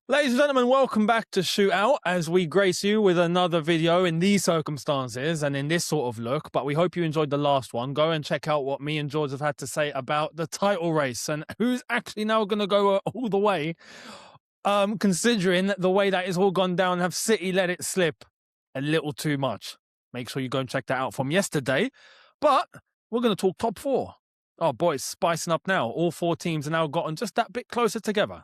Ladies and gentlemen, welcome back to ShootOut as we grace you with another video in these circumstances and in this sort of look. But we hope you enjoyed the last one. Go and check out what me and George have had to say about the title race and who's actually now going to go all the way, considering the way that it's all gone down. Have City let it slip a little too much? Make sure you go and check that out from yesterday. But we're going to talk top four. Oh boy, it's spicing up now. All four teams have now gotten just that bit closer together.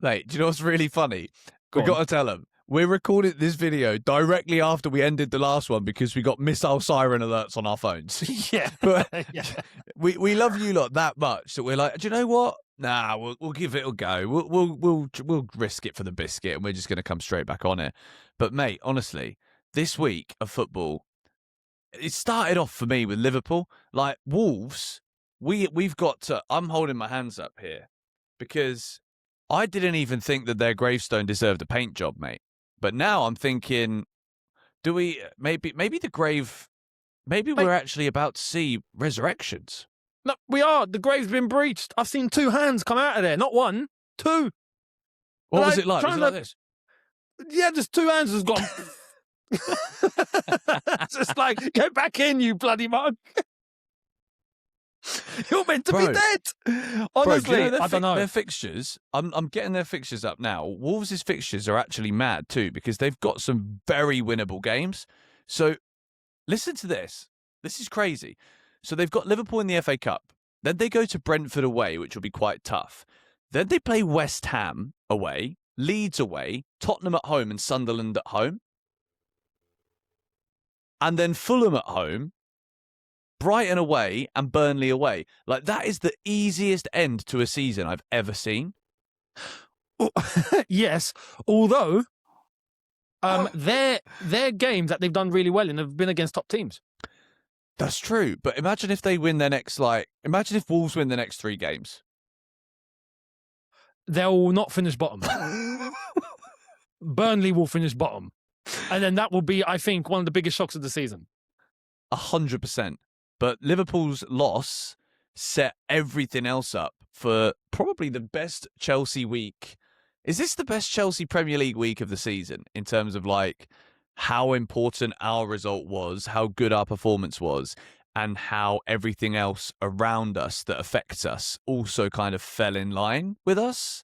Mate, do you know what's really funny? We've got to tell them. We're recording this video directly after we ended the last one because we got missile siren alerts on our phones. Yeah. But Yeah. we love you lot that much that we're like, do you know what? Nah, we'll give it a go. We'll risk it for the biscuit and we're just going to come straight back on it. But mate, honestly, this week of football, it started off for me with Liverpool. Like Wolves, we've got to. I'm holding my hands up here because I didn't even think that their gravestone deserved a paint job, mate. But now I'm thinking, do we maybe the grave? Maybe we're actually about to see resurrections. No, we are. The grave's been breached. I've seen two hands come out of there. Not one, two. What was it like? Was it like this? Yeah, just two hands has gone. Just like, get back in, you bloody mug. You're meant to be dead. Honestly, Bro, do you know I don't know. Their fixtures, I'm getting their fixtures up now. Wolves' fixtures are actually mad too because they've got some very winnable games. So listen to this. This is crazy. So they've got Liverpool in the FA Cup. Then they go to Brentford away, which will be quite tough. Then they play West Ham away, Leeds away, Tottenham at home and Sunderland at home. And then Fulham at home, Brighton away and Burnley away. Like, that is the easiest end to a season I've ever seen. Yes, although their games that they've done really well in have been against top teams. That's true. But imagine if they win their next, imagine if Wolves win the next 3 games. They'll not finish bottom. Burnley will finish bottom. And then that will be, I think, one of the biggest shocks of the season. 100%. But Liverpool's loss set everything else up for probably the best Chelsea week. Is this the best Chelsea Premier League week of the season in terms of how important our result was, how good our performance was, and how everything else around us that affects us also kind of fell in line with us?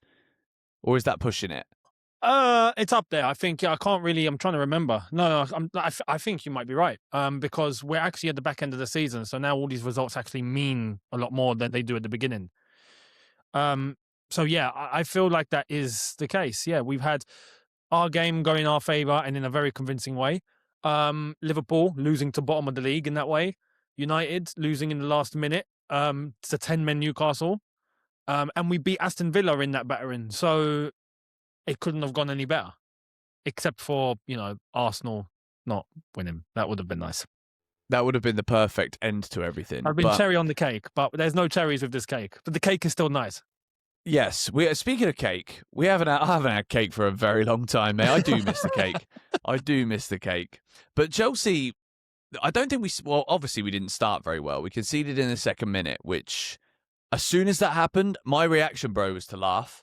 Or is that pushing it? It's up there. I think I can't really. I'm trying to remember. No, I think you might be right. Because we're actually at the back end of the season, so now all these results actually mean a lot more than they do at the beginning. So yeah, I feel like that is the case. Yeah, we've had our game go in our favour and in a very convincing way. Liverpool losing to bottom of the league in that way. United losing in the last minute to 10-men Newcastle, and we beat Aston Villa in that battering. So it couldn't have gone any better, except for, Arsenal not winning. That would have been nice. That would have been the perfect end to everything. I've been cherry on the cake, but there's no cherries with this cake. But the cake is still nice. Yes. Speaking of cake, I haven't had cake for a very long time, mate. I do miss the cake. I do miss the cake. But Chelsea, I don't think obviously we didn't start very well. We conceded in the second minute, which as soon as that happened, my reaction, bro, was to laugh.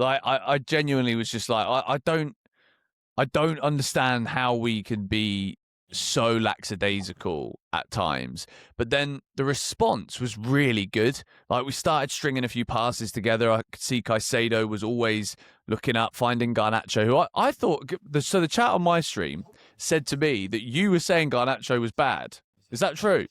I genuinely was just like, I don't understand how we can be so lackadaisical at times. But then the response was really good. We started stringing a few passes together. I could see Caicedo was always looking up, finding Garnacho, who I thought... So the chat on my stream said to me that you were saying Garnacho was bad. Is that true?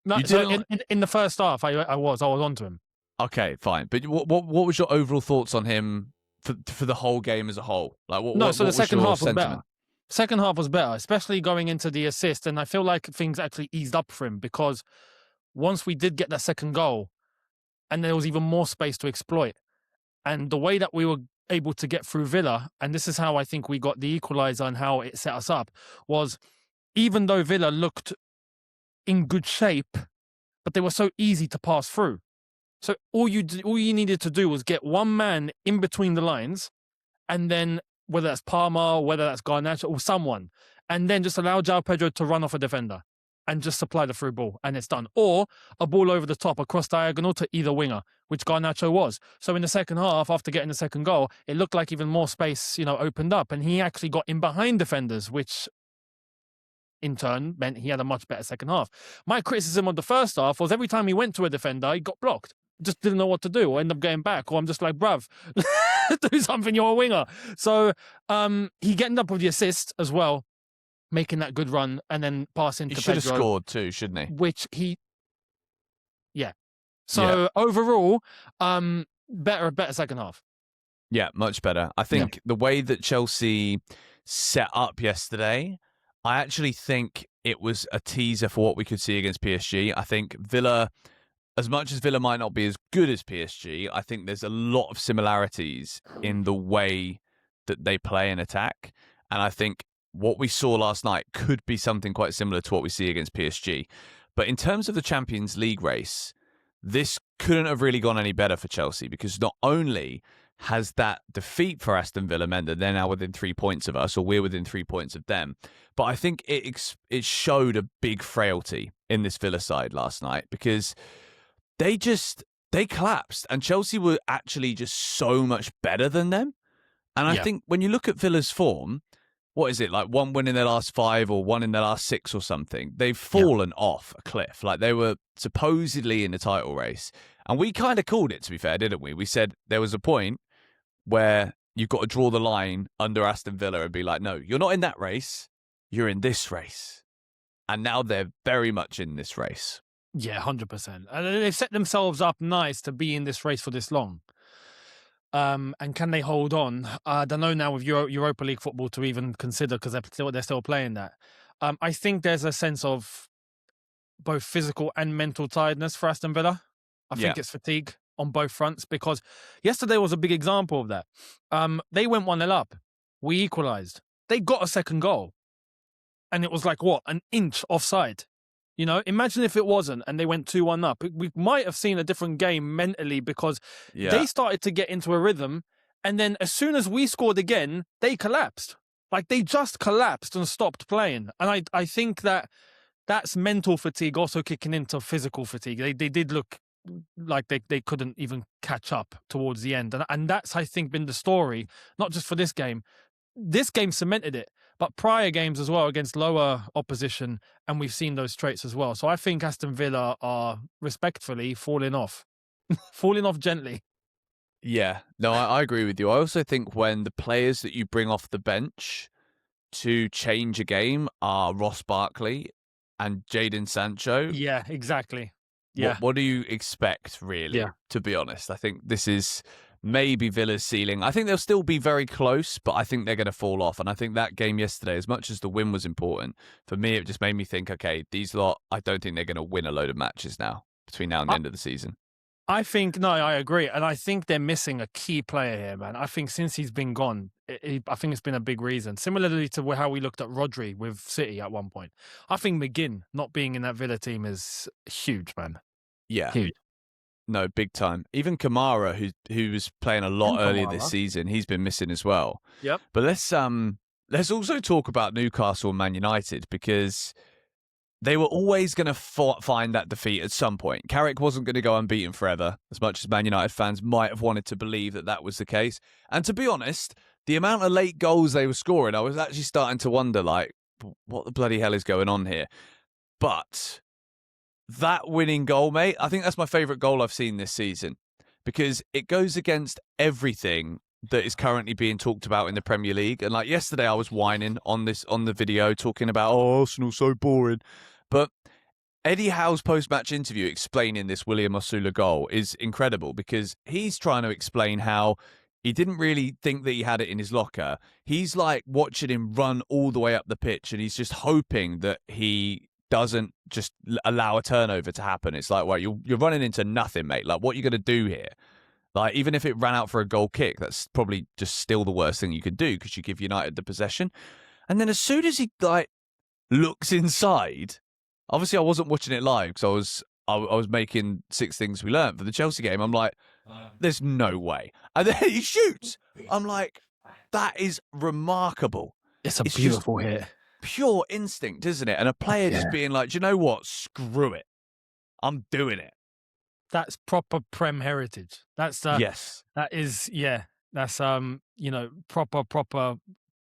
No, so in the first half, I was onto him. Okay, fine. But what was your overall thoughts on him for the whole game as a whole? The second half was better. Second half was better, especially going into the assist. And I feel like things actually eased up for him because once we did get that second goal and there was even more space to exploit. And the way that we were able to get through Villa, and this is how I think we got the equaliser and how it set us up, was even though Villa looked in good shape, but they were so easy to pass through. So all you needed to do was get one man in between the lines, and then whether that's Palmer, whether that's Garnacho or someone, and then just allow Joao Pedro to run off a defender. and just supply the through ball, and it's done. Or a ball over the top, across diagonal to either winger, which Garnacho was. So in the second half, after getting the second goal, it looked like even more space, opened up, and he actually got in behind defenders, which in turn meant he had a much better second half. My criticism of the first half was every time he went to a defender, he got blocked. Just didn't know what to do, or end up getting back, or I'm just like, bruv, do something, you're a winger. So he ended up with the assist as well, making that good run, and then passing to Pedro. He should have scored too, shouldn't he? Which yeah. So overall, better second half. Yeah, much better. I think the way that Chelsea set up yesterday, I actually think it was a teaser for what we could see against PSG. I think Villa, as much as Villa might not be as good as PSG, I think there's a lot of similarities in the way that they play and attack. And I think what we saw last night could be something quite similar to what we see against PSG. But in terms of the Champions League race, this couldn't have really gone any better for Chelsea, because not only has that defeat for Aston Villa meant that they're now within 3 points of us, or we're within 3 points of them, but I think it showed a big frailty in this Villa side last night, because they collapsed, and Chelsea were actually just so much better than them. And I think when you look at Villa's form, what is it, like 1 win in their last 5 or 1 in their last 6 or something? They've fallen off a cliff. Like, they were supposedly in the title race. And we kind of called it, to be fair, didn't we? We said there was a point where you've got to draw the line under Aston Villa and be like, no, you're not in that race. You're in this race. And now they're very much in this race. Yeah, 100%. And they've set themselves up nice to be in this race for this long. And can they hold on? I don't know now with Europa League football to even consider, because they're still playing that. I think there's a sense of both physical and mental tiredness for Aston Villa. I think it's fatigue on both fronts, because yesterday was a big example of that. They went 1-0 up. We equalised. They got a second goal. And it was like, what, an inch offside? Imagine if it wasn't and they went 2-1 up. We might have seen a different game mentally, because they started to get into a rhythm. And then as soon as we scored again, they collapsed. Like, they just collapsed and stopped playing. And I think that's mental fatigue also kicking into physical fatigue. They did look like they couldn't even catch up towards the end. And that's, I think, been the story, not just for this game. This game cemented it, but prior games as well against lower opposition, and we've seen those traits as well. So I think Aston Villa are respectfully falling off gently. Yeah, no, I agree with you. I also think when the players that you bring off the bench to change a game are Ross Barkley and Jadon Sancho. Yeah, exactly. Yeah. What do you expect, really, to be honest? I think this is maybe Villa's ceiling. I think they'll still be very close, but I think they're going to fall off. And I think that game yesterday, as much as the win was important, for me, it just made me think, okay, these lot, I don't think they're going to win a load of matches now between now and the end of the season. I agree. And I think they're missing a key player here, man. I think since he's been gone, I think it's been a big reason. Similarly to how we looked at Rodri with City at one point. I think McGinn not being in that Villa team is huge, man. Yeah. Huge. No, big time. Even Kamara, who was playing a lot earlier this season, he's been missing as well. Yep. But let's also talk about Newcastle and Man United, because they were always going to find that defeat at some point. Carrick wasn't going to go unbeaten forever, as much as Man United fans might have wanted to believe that was the case. And to be honest, the amount of late goals they were scoring, I was actually starting to wonder, like, what the bloody hell is going on here? But that winning goal, mate, I think that's my favourite goal I've seen this season, because it goes against everything that is currently being talked about in the Premier League. And like yesterday, I was whining on the video talking about, Arsenal's so boring. But Eddie Howe's post-match interview explaining this William Osula goal is incredible, because he's trying to explain how he didn't really think that he had it in his locker. He's like watching him run all the way up the pitch, and he's just hoping that he doesn't just allow a turnover to happen. It's like, well, you're running into nothing, mate. Like, what are you going to do here? Like, even if it ran out for a goal kick, that's probably just still the worst thing you could do, because you give United the possession. And then as soon as he looks inside, obviously I wasn't watching it live because I was making 6 things we learned for the Chelsea game. I'm like, there's no way. And then he shoots. I'm like, that is remarkable. It's a beautiful hit. pure instinct, isn't it? And a player just being like, "Do you know what? Screw it. I'm doing it." That's proper Prem heritage. That's Yes. that is, yeah. That's proper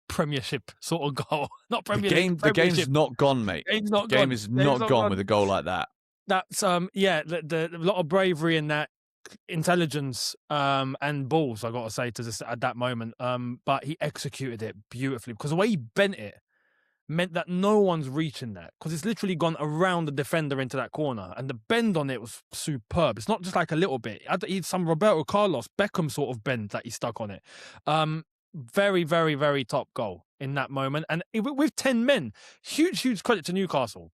Premiership sort of goal. Not Premier League, The game's Premiership. not gone, mate. Game's The not game gone. is Game's not gone with a goal like that. That's the lot of bravery in that, intelligence and balls, I gotta say, to this at that moment. But he executed it beautifully, because the way he bent it meant that no one's reaching that, because it's literally gone around the defender into that corner, and the bend on it was superb. It's not just like a little bit. He's some Roberto Carlos Beckham sort of bend that he stuck on it. Very, very, very top goal in that moment, and with 10 men, huge credit to Newcastle.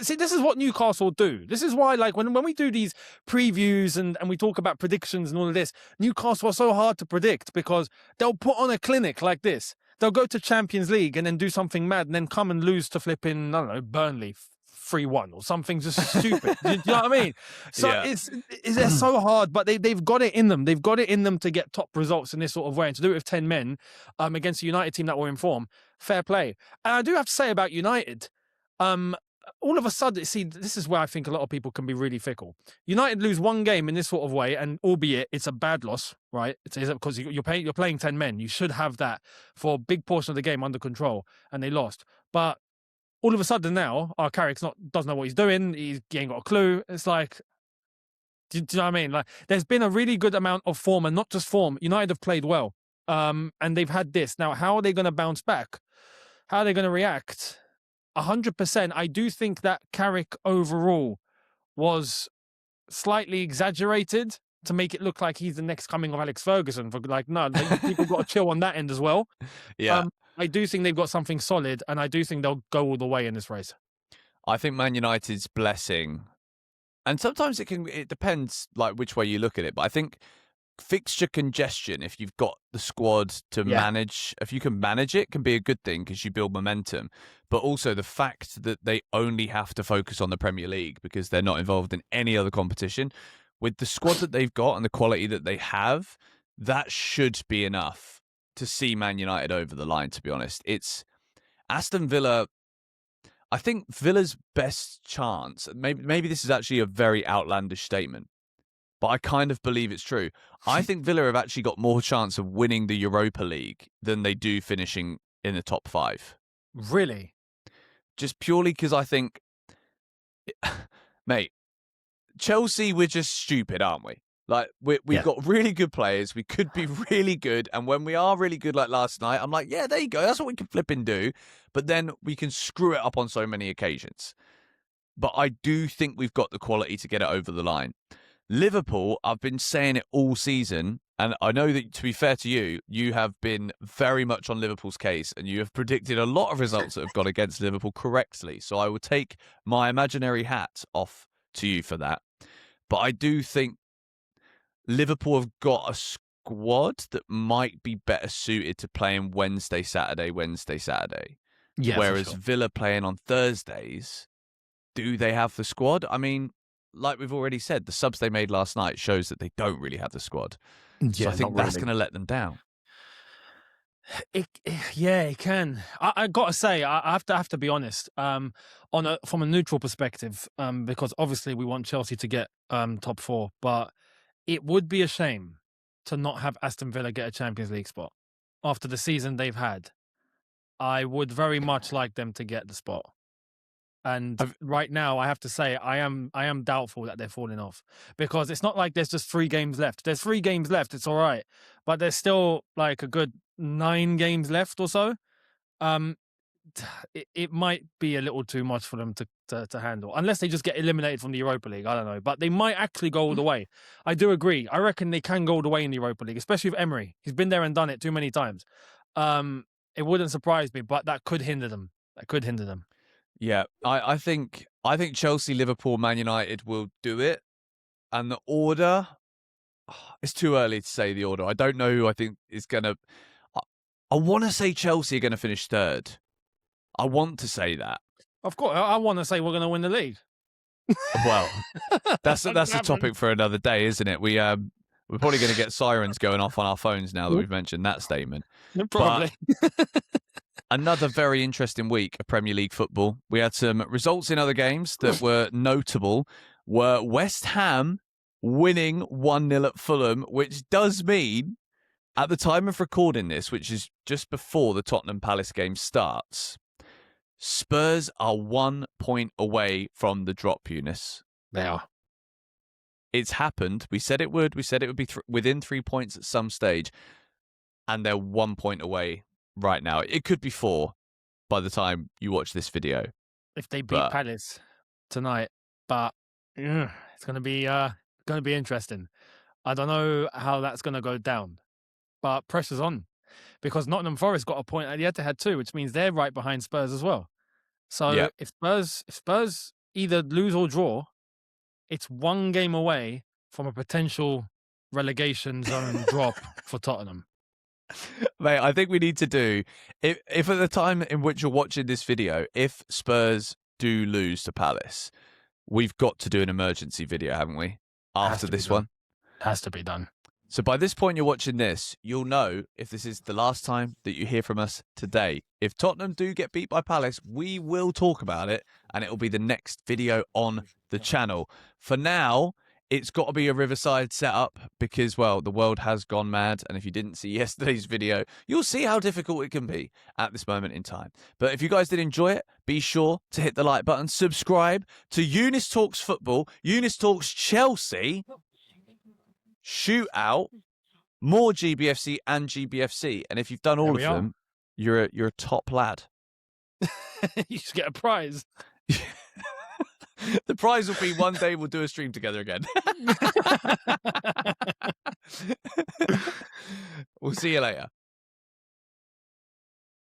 See, this is what Newcastle do. This is why, like, when we do these previews and we talk about predictions and all of this, Newcastle are so hard to predict, because they'll put on a clinic like this. They'll go to Champions League and then do something mad and then come and lose to flipping, I don't know, Burnley 3-1 or something just stupid. Do you know what I mean? So they're so hard, but they've got it in them. They've got it in them to get top results in this sort of way, and to do it with 10 men against a United team that were in form. Fair play. And I do have to say about United, all of a sudden, see, this is where I think a lot of people can be really fickle. United lose one game in this sort of way, and albeit it's a bad loss, right? It's because you're playing 10 men. You should have that for a big portion of the game under control, and they lost. But all of a sudden now, our Carrick's doesn't know what he's doing. He ain't got a clue. It's like, do you know what I mean? Like, there's been a really good amount of form, and not just form. United have played well, and they've had this. Now, how are they going to bounce back? How are they going to react? 100%. I do think that Carrick overall was slightly exaggerated to make it look like he's the next coming of Alex Ferguson. For like, no, people got to chill on that end as well. Yeah. I do think they've got something solid, and I do think they'll go all the way in this race. I think Man United's blessing, and sometimes it depends like which way you look at it, but I think fixture congestion, if you've got the squad to manage, if you can manage it, can be a good thing, because you build momentum. But also the fact that they only have to focus on the Premier League because they're not involved in any other competition, with the squad that they've got and the quality that they have, that should be enough to see Man United over the line, to be honest. It's Aston Villa. I think Villa's best chance, maybe this is actually a very outlandish statement, but I kind of believe it's true. I think Villa have actually got more chance of winning the Europa League than they do finishing in the top 5. Really? Just purely because I think, mate, Chelsea, we're just stupid, aren't we? Like, we've got really good players. We could be really good. And when we are really good, like last night, I'm like, yeah, there you go. That's what we can flip and do. But then we can screw it up on so many occasions. But I do think we've got the quality to get it over the line. Liverpool, I've been saying it all season, and I know that, to be fair to you, you have been very much on Liverpool's case, and you have predicted a lot of results that have gone against Liverpool correctly. So I will take my imaginary hat off to you for that. But I do think Liverpool have got a squad that might be better suited to playing Wednesday, Saturday. Yeah, whereas sure. Villa playing on Thursdays, do they have the squad? I mean, like we've already said, the subs they made last night shows that they don't really have the squad. So I think that's going to let them down. It can. I gotta say, I have to be honest. From a neutral perspective, because obviously we want Chelsea to get top 4, but it would be a shame to not have Aston Villa get a Champions League spot after the season they've had. I would very much like them to get the spot. And right now, I have to say, I am doubtful that they're falling off, because it's not like there's just 3 games left. There's 3 games left. It's all right, but there's still like a good 9 games left or so. It might be a little too much for them to handle, unless they just get eliminated from the Europa League. I don't know, but they might actually go all the way. I do agree. I reckon they can go all the way in the Europa League, especially with Emery. He's been there and done it too many times. It wouldn't surprise me, but that could hinder them. Yeah, I think Chelsea, Liverpool, Man United will do it. And the order, it's too early to say the order. I don't know who I think is going to... I want to say Chelsea are going to finish 3rd. I want to say that. Of course, I want to say we're going to win the league. Well, that's a topic for another day, isn't it? We're probably going to get sirens going off on our phones now that we've mentioned that statement. Probably. Another very interesting week of Premier League football. We had some results in other games that were notable. Were West Ham winning 1-0 at Fulham, which does mean at the time of recording this, which is just before the Tottenham Palace game starts, Spurs are 1 point away from the drop, Eunice. They are. It's happened. We said it would. We said it would be within 3 points at some stage. And they're 1 point away right now. It could be 4 by the time you watch this video. If they beat Palace tonight. But it's going to be interesting. I don't know how that's going to go down. But pressure's on. Because Nottingham Forest got a point at the Etihad too, which means they're right behind Spurs as well. So if Spurs either lose or draw, it's 1 game away from a potential relegation zone drop for Tottenham. Mate, I think we need to do, if at the time in which you're watching this video, if Spurs do lose to Palace, we've got to do an emergency video, haven't we? After this one. Has to be done. So by this point you're watching this, you'll know if this is the last time that you hear from us today. If Tottenham do get beat by Palace, we will talk about it, and it will be the next video on the channel. For now, it's got to be a Riverside setup because, well, the world has gone mad. And if you didn't see yesterday's video, you'll see how difficult it can be at this moment in time. But if you guys did enjoy it, be sure to hit the like button, subscribe to Eunice Talks Football, Eunice Talks Chelsea, ShootOut, more GBFC and GBFC. And if you've done all of them, you're a top lad. You just get a prize. The prize will be one day we'll do a stream together again. We'll see you later.